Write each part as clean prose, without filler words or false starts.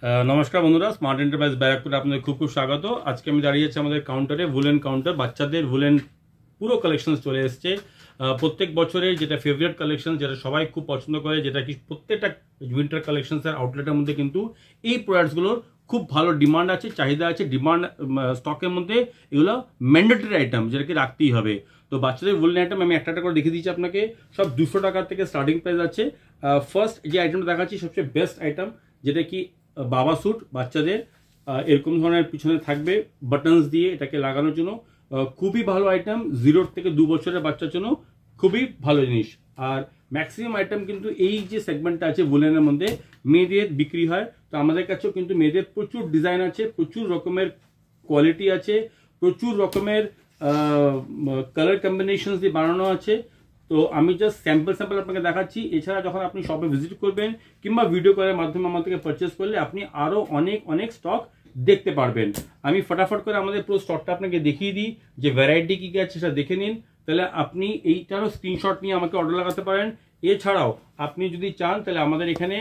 নমস্কার বন্ধুরা, smart enterprise ব্যারাকপুরে আপনাদের খুব খুব স্বাগত। আজকে আমি দাঁড়িয়ে আছি আমাদের কাউন্টারে, ভুলেন কাউন্টার। বাচ্চাদের ভুলেন পুরো কালেকশন চলে এসছে। প্রত্যেক বছরে যেটা ফেভারিট কালেকশন, যেটা সবাই খুব পছন্দ করে, যেটা কি প্রত্যেকটা উইন্টার কালেকশনসের আউটলেটের মধ্যে কিন্তু এই প্রোডাক্টসগুলোর খুব ভালো ডিমান্ড আছে, চাহিদা আছে। ডিমান্ড স্টকের মধ্যে এগুলো ম্যান্ডেটরি আইটেম, যেটাকে রাখতেই হবে। তো বাচ্চাদের ভুলেন আইটেম আমি একটা করে দেখিয়ে দিচ্ছি আপনাকে। সব 200 টাকা থেকে স্টার্টিং প্রাইস আছে। ফার্স্ট যে আইটেমটা দেখাচ্ছি সবচেয়ে বেস্ট আইটেম, যেটা কি বাবা স্যুট বাচ্চাদের এরকম ধরনের পিছনে থাকবে বাটনস দিয়ে এটাকে লাগানোর জন্য। খুবই ভালো আইটেম, 0 থেকে 2 বছরের বাচ্চার জন্য খুবই ভালো জিনিস। আর ম্যাক্সিমাম আইটেম কিন্তু এই যে সেগমেন্টটা আছে ভুলেনের মধ্যে মেয়েদের বিক্রি হয়। তো আমাদের কাছেও কিন্তু মেয়েদের প্রচুর ডিজাইন আছে, প্রচুর রকমের কোয়ালিটি আছে, প্রচুর রকমের কালার কম্বিনেশন দিয়ে বানানো আছে। তো আমি জাস্ট স্যাম্পল আপনাকে দেখাচ্ছি। এছাড়া যখন আপনি শপে ভিজিট করবেন কিংবা ভিডিও কলের মাধ্যমে আমার থেকে পারচেস করলে আপনি আরও অনেক স্টক দেখতে পারবেন। আমি ফটাফট করে আমাদের পুরো স্টকটা আপনাকে দেখিয়ে দিই, যে ভ্যারাইটি কী কী আছে সেটা দেখে নিন। তাহলে আপনি এইটারও স্ক্রিনশট নিয়ে আমাকে অর্ডার লাগাতে পারেন। এছাড়াও আপনি যদি চান তাহলে আমাদের এখানে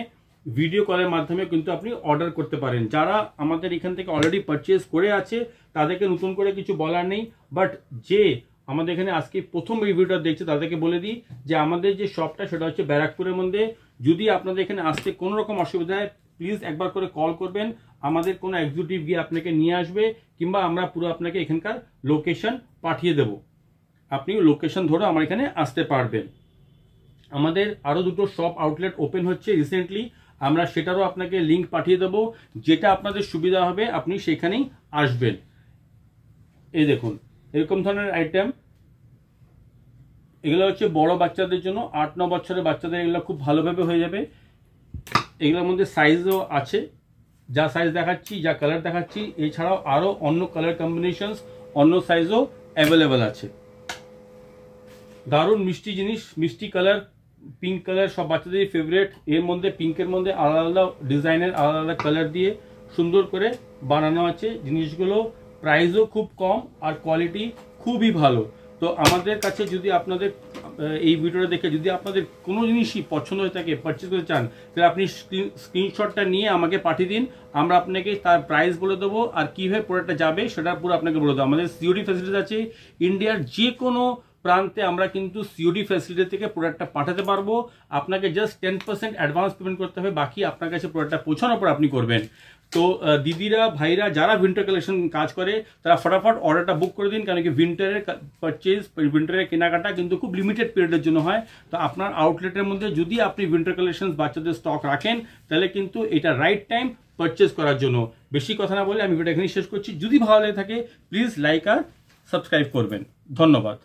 ভিডিও কলের মাধ্যমে কিন্তু আপনি অর্ডার করতে পারেন। যারা আমাদের এখান থেকে অলরেডি পারচেস করে আছে তাদেরকে নতুন করে কিছু বলার নেই, বাট যে আমাদের এখানে আজকে প্রথম রিভিউটা দেখছে তাদেরকে বলে দিই যে আমাদের যে শপটা সেটা হচ্ছে ব্যারাকপুরের মধ্যে। যদি আপনাদের এখানে আসতে কোনো রকম অসুবিধা হয় প্লিজ একবার করে কল করবেন, আমাদের কোনো এক্সিকিউটিভ গিয়ে আপনাকে নিয়ে আসবে, কিংবা আমরা পুরো আপনাকে এখানকার লোকেশন পাঠিয়ে দেব। আপনি লোকেশন ধরে আমার এখানে আসতে পারবেন। আমাদের আরও 2টো শপ আউটলেট ওপেন হচ্ছে রিসেন্টলি, আমরা সেটারও আপনাকে লিঙ্ক পাঠিয়ে দেবো। যেটা আপনাদের সুবিধা হবে আপনি সেখানেই আসবেন। এই দেখুন এরকম ধরনের আইটেম, এগুলো হচ্ছে বড় বাচ্চাদের জন্য, 8-9 বছরের বাচ্চাদের এগুলো খুব ভালোভাবে হয়ে যাবে। এগুলোর মধ্যে সাইজও আছে, যা সাইজ দেখাচ্ছি, যা কালার দেখাচ্ছি, এছাড়াও আরও অন্য কালার কম্বিনেশনস, অন্য সাইজও অ্যাভেলেবেল আছে। দারুণ মিষ্টি জিনিস, মিষ্টি কালার, পিঙ্ক কালার সব বাচ্চাদের ফেভারিট। এর মধ্যে পিঙ্কের মধ্যে আলাদা আলাদা ডিজাইনের আলাদা আলাদা কালার দিয়ে সুন্দর করে বানানো আছে জিনিসগুলো। প্রাইসও খুব কম আর কোয়ালিটি খুবই ভালো। তো আমাদের কাছে যদি আপনাদের এই ভিডিওটা দেখে যদি আপনাদের কোনো জিনিসই পছন্দ হয়ে থাকে, পারচেস করতে চান, তাহলে আপনি স্ক্রিনশটটা নিয়ে আমাকে পাঠিয়ে দিন। আমরা আপনাকে তার প্রাইস বলে দেবো আর কীভাবে প্রোডাক্টটা যাবে সেটা পুরো আপনাকে বলে দেবো। আমাদের সিওডি ফ্যাসিলিটি আছে, ইন্ডিয়ার যে কোনো প্রান্তে আমরা কিন্তু সিওডি ফ্যাসিলিটি থেকে প্রোডাক্টটা পাঠাতে পারবো। আপনাকে জাস্ট 10% অ্যাডভান্স পেমেন্ট করতে হবে, বাকি আপনার কাছে প্রোডাক্টটা পৌঁছানোর পর আপনি করবেন। তো দিদিরা ভাইরা যারা উইন্টার কালেকশন কাজ করে তারা ফটাফট অর্ডারটা বুক করে দিন, কারণ কি উইন্টারের পারচেজ, উইন্টারের কেনাকাটা কিন্তু খুব লিমিটেড পিরিয়ডের জন্য হয়। তো আপনার আউটলেটের মধ্যে যদি আপনি উইন্টার কালেকশন বাচ্চাদের স্টক রাখেন তাহলে কিন্তু এটা রাইট টাইম পারচেজ করার জন্য। বেশি কথা না বলে আমি ভিডিও এখানেই শেষ করছি। যদি ভালো লেগে থাকে প্লিজ লাইক আর সাবস্ক্রাইব করবেন। ধন্যবাদ।